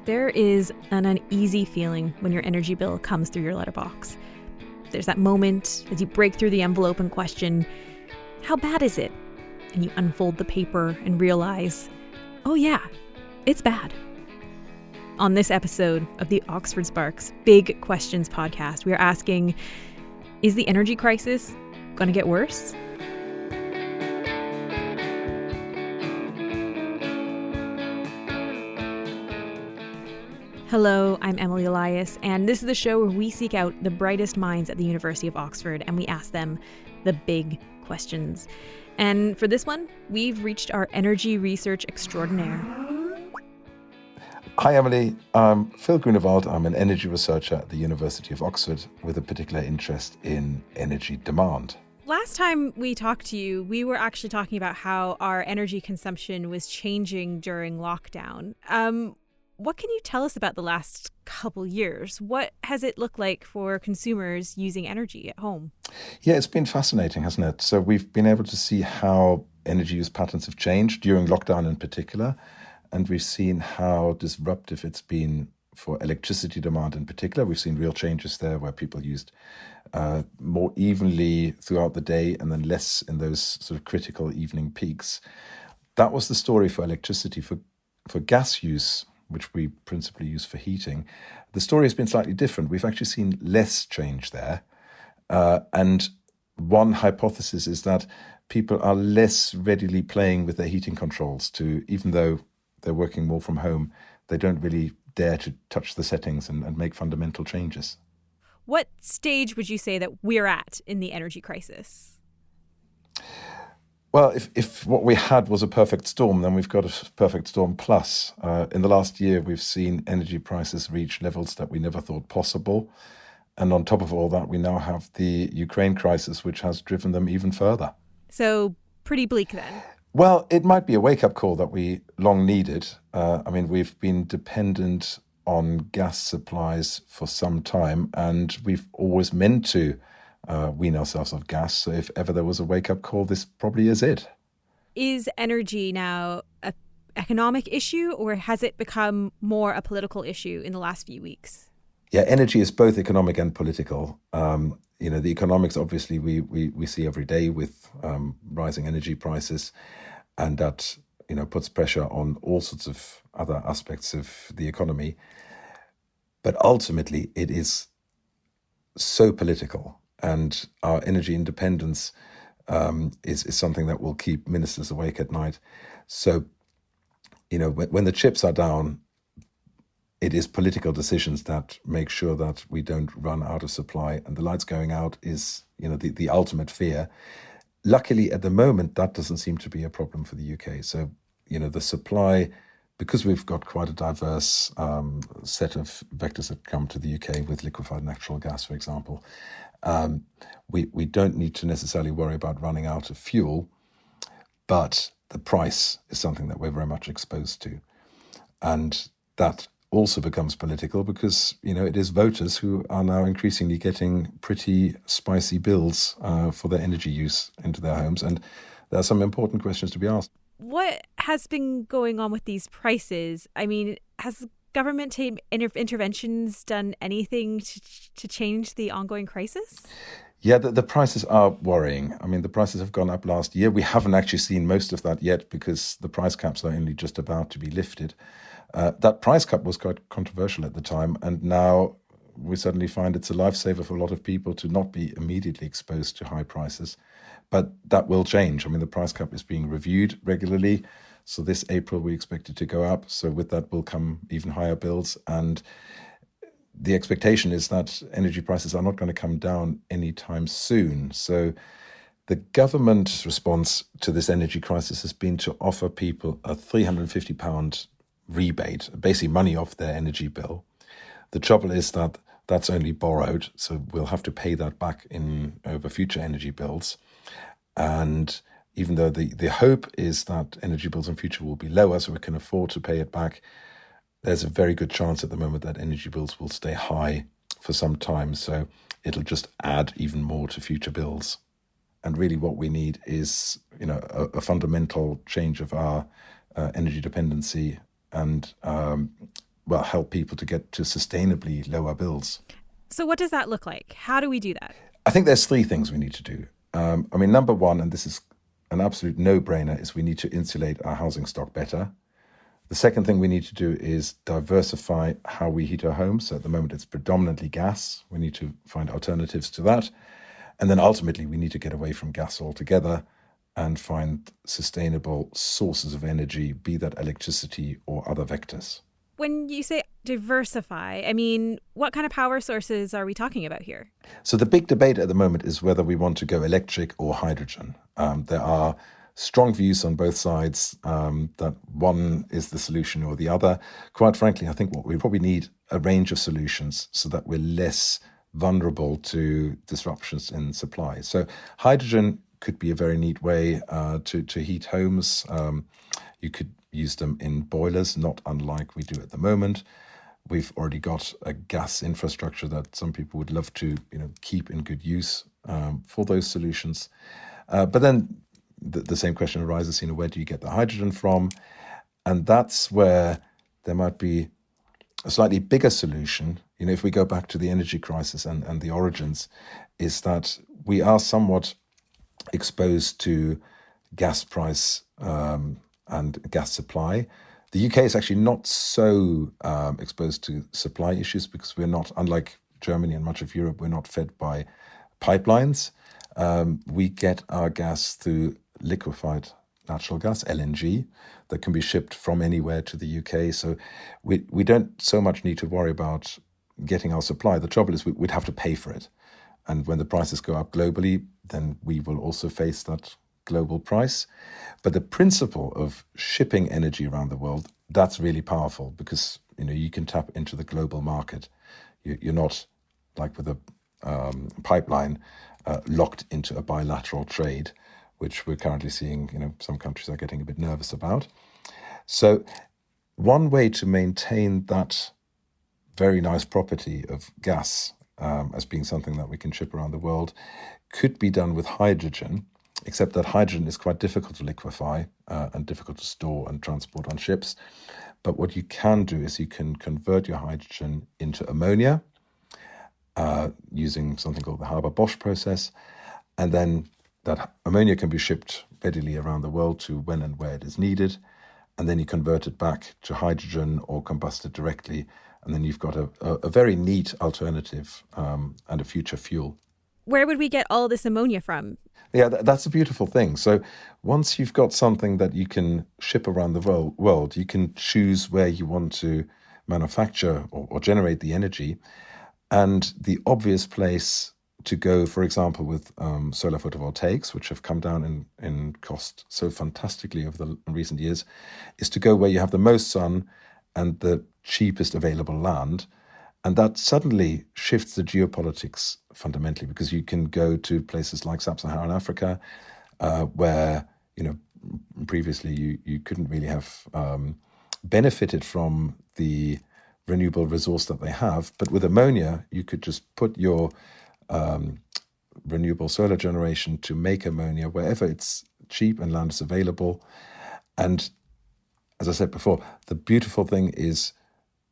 There is an uneasy feeling when your energy bill comes through your letterbox. There's that moment as you break through the envelope and question, how bad is it? And you unfold the paper and realize, oh yeah, it's bad. On this episode of the Oxford Sparks Big Questions podcast, we are asking, is the energy crisis going to get worse? Hello, I'm Emily Elias, and this is the show where we seek out the brightest minds at the University of Oxford and we ask them the big questions. And for this one, we've reached our energy research extraordinaire. Hi Emily, I'm Phil Grünewald. I'm an energy researcher at the University of Oxford with a particular interest in energy demand. Last time we talked to you, we were actually talking about how our energy consumption was changing during lockdown. What can you tell us about the last couple years? What has it looked like for consumers using energy at home? Yeah, it's been fascinating, hasn't it? So we've been able to see how energy use patterns have changed during lockdown in particular. And we've seen how disruptive it's been for electricity demand in particular. We've seen real changes there where people used more evenly throughout the day and then less in those sort of critical evening peaks. That was the story for electricity. For gas use, which we principally use for heating, the story has been slightly different. We've actually seen less change there. And one hypothesis is that people are less readily playing with their heating controls even though they're working more from home, they don't really dare to touch the settings and make fundamental changes. What stage would you say that we're at in the energy crisis? Well, if what we had was a perfect storm, then we've got a perfect storm plus. In the last year, we've seen energy prices reach levels that we never thought possible. And on top of all that, we now have the Ukraine crisis, which has driven them even further. So pretty bleak then. Well, it might be a wake-up call that we long needed. We've been dependent on gas supplies for some time, and we've always meant to wean ourselves off gas. So if ever there was a wake-up call, this probably is it. Is energy now an economic issue, or has it become more a political issue in the last few weeks? Yeah, energy is both economic and political. The economics, obviously, we see every day with rising energy prices, and that puts pressure on all sorts of other aspects of the economy. But ultimately, it is so political, and our energy independence is something that will keep ministers awake at night. So, when the chips are down, it is political decisions that make sure that we don't run out of supply, and the lights going out is, the ultimate fear. Luckily, at the moment, that doesn't seem to be a problem for the UK. So, the supply, because we've got quite a diverse set of vectors that come to the UK with liquefied natural gas, for example, we don't need to necessarily worry about running out of fuel, but the price is something that we're very much exposed to. And that also becomes political because, it is voters who are now increasingly getting pretty spicy bills for their energy use into their homes. And there are some important questions to be asked. What has been going on with these prices? I mean, has government interventions done anything to change the ongoing crisis? Yeah, the prices are worrying. I mean, the prices have gone up last year. We haven't actually seen most of that yet because the price caps are only just about to be lifted. That price cap was quite controversial at the time, and now we suddenly find it's a lifesaver for a lot of people to not be immediately exposed to high prices. But that will change. I mean, the price cap is being reviewed regularly. So this April, we expect it to go up. So with that will come even higher bills. And the expectation is that energy prices are not going to come down anytime soon. So the government response to this energy crisis has been to offer people a £350 rebate, basically money off their energy bill. The trouble is that that's only borrowed, so we'll have to pay that back over future energy bills. And even though the hope is that energy bills in future will be lower, so we can afford to pay it back, there's a very good chance at the moment that energy bills will stay high for some time. So it'll just add even more to future bills. And really what we need is, a fundamental change of our energy dependency and well, help people to get to sustainably lower bills. So what does that look like? How do we do that? I think there's three things we need to do. Number one, and this is an absolute no-brainer, is we need to insulate our housing stock better. The second thing we need to do is diversify how we heat our homes. So at the moment, it's predominantly gas. We need to find alternatives to that. And then ultimately, we need to get away from gas altogether and find sustainable sources of energy, be that electricity or other vectors. When you say diversify, I mean, what kind of power sources are we talking about here? So the big debate at the moment is whether we want to go electric or hydrogen. There are strong views on both sides that one is the solution or the other. Quite frankly, I think what we probably need a range of solutions so that we're less vulnerable to disruptions in supply. So hydrogen could be a very neat way to heat homes. You could use them in boilers, not unlike we do at the moment. We've already got a gas infrastructure that some people would love to, keep in good use for those solutions. But then the same question arises, where do you get the hydrogen from? And that's where there might be a slightly bigger solution. If we go back to the energy crisis and the origins, is that we are somewhat exposed to gas price and gas supply. The UK is actually not so exposed to supply issues because we're not, unlike Germany and much of Europe, we're not fed by pipelines. We get our gas through liquefied natural gas, LNG, that can be shipped from anywhere to the UK. So we don't so much need to worry about getting our supply. The trouble is we'd have to pay for it. And when the prices go up globally, then we will also face that global price. But the principle of shipping energy around the world, that's really powerful because, you can tap into the global market. You're not like with a pipeline locked into a bilateral trade, which we're currently seeing, some countries are getting a bit nervous about. So one way to maintain that very nice property of gas as being something that we can ship around the world could be done with hydrogen, except that hydrogen is quite difficult to liquefy and difficult to store and transport on ships. But what you can do is you can convert your hydrogen into ammonia using something called the Haber-Bosch process. And then that ammonia can be shipped readily around the world to when and where it is needed. And then you convert it back to hydrogen or combust it directly. And then you've got a very neat alternative and a future fuel. Where would we get all this ammonia from? Yeah, that's a beautiful thing. So once you've got something that you can ship around the world, you can choose where you want to manufacture or generate the energy. And the obvious place to go, for example, with solar photovoltaics, which have come down in cost so fantastically over the recent years, is to go where you have the most sun and the cheapest available land. And that suddenly shifts the geopolitics fundamentally because you can go to places like sub-Saharan Africa, where, previously you couldn't really have benefited from the renewable resource that they have. But with ammonia, you could just put your renewable solar generation to make ammonia wherever it's cheap and land is available. And as I said before, the beautiful thing is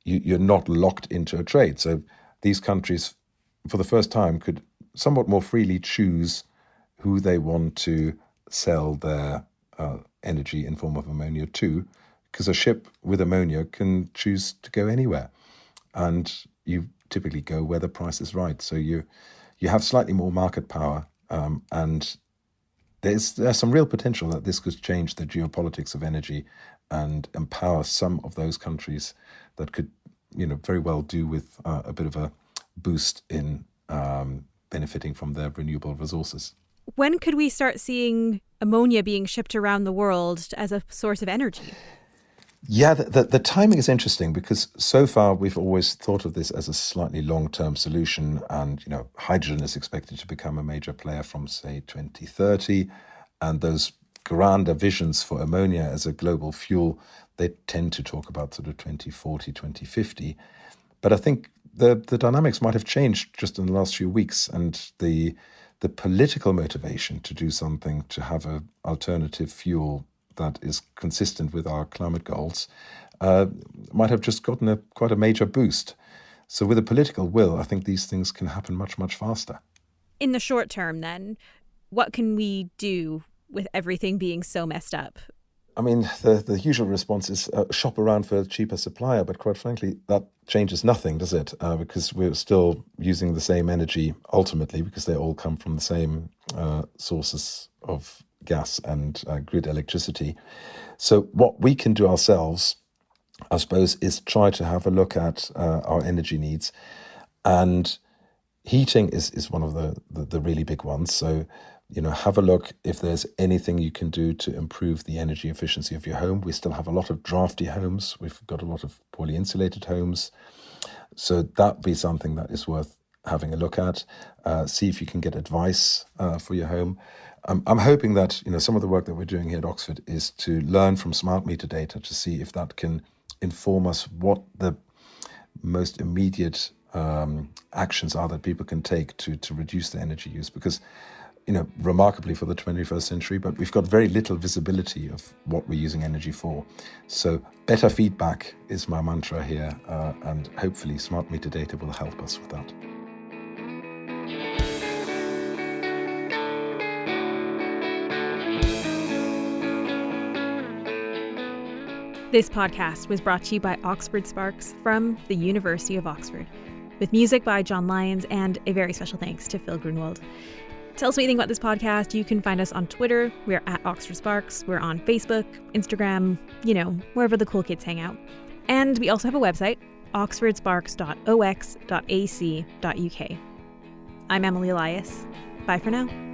you're not locked into a trade. So these countries, for the first time, could somewhat more freely choose who they want to sell their energy in form of ammonia to, because a ship with ammonia can choose to go anywhere. And you typically go where the price is right. So you have slightly more market power. And there's some real potential that this could change the geopolitics of energy and empower some of those countries that could, very well do with a bit of a boost in benefiting from their renewable resources. When could we start seeing ammonia being shipped around the world as a source of energy? Yeah, the timing is interesting because so far we've always thought of this as a slightly long-term solution, and hydrogen is expected to become a major player from, say, 2030, and those grander visions for ammonia as a global fuel, they tend to talk about sort of 2040, 2050. But I think the dynamics might have changed just in the last few weeks, and the political motivation to do something to have an alternative fuel that is consistent with our climate goals might have just gotten quite a major boost. So with a political will, I think these things can happen much, much faster. In the short term, then, what can we do with everything being so messed up? I mean, the usual response is shop around for a cheaper supplier, but quite frankly, that changes nothing, does it? Because we're still using the same energy ultimately, because they all come from the same sources of gas and grid electricity. So what we can do ourselves, I suppose, is try to have a look at our energy needs. And heating is one of the really big ones. So, have a look if there's anything you can do to improve the energy efficiency of your home. We still have a lot of drafty homes. We've got a lot of poorly insulated homes. So that'd be something that is worth having a look at. See if you can get advice for your home. I'm hoping that, some of the work that we're doing here at Oxford is to learn from smart meter data to see if that can inform us what the most immediate actions are that people can take to reduce their energy use. Because, remarkably for the 21st century, but we've got very little visibility of what we're using energy for. So better feedback is my mantra here, and hopefully smart meter data will help us with that. This podcast was brought to you by Oxford Sparks from the University of Oxford, with music by John Lyons and a very special thanks to Phil Grünewald. Tell us what you think about this podcast. You can find us on Twitter. We're at Oxford Sparks. We're on Facebook, Instagram, wherever the cool kids hang out. And we also have a website, oxfordsparks.ox.ac.uk. I'm Emily Elias. Bye for now.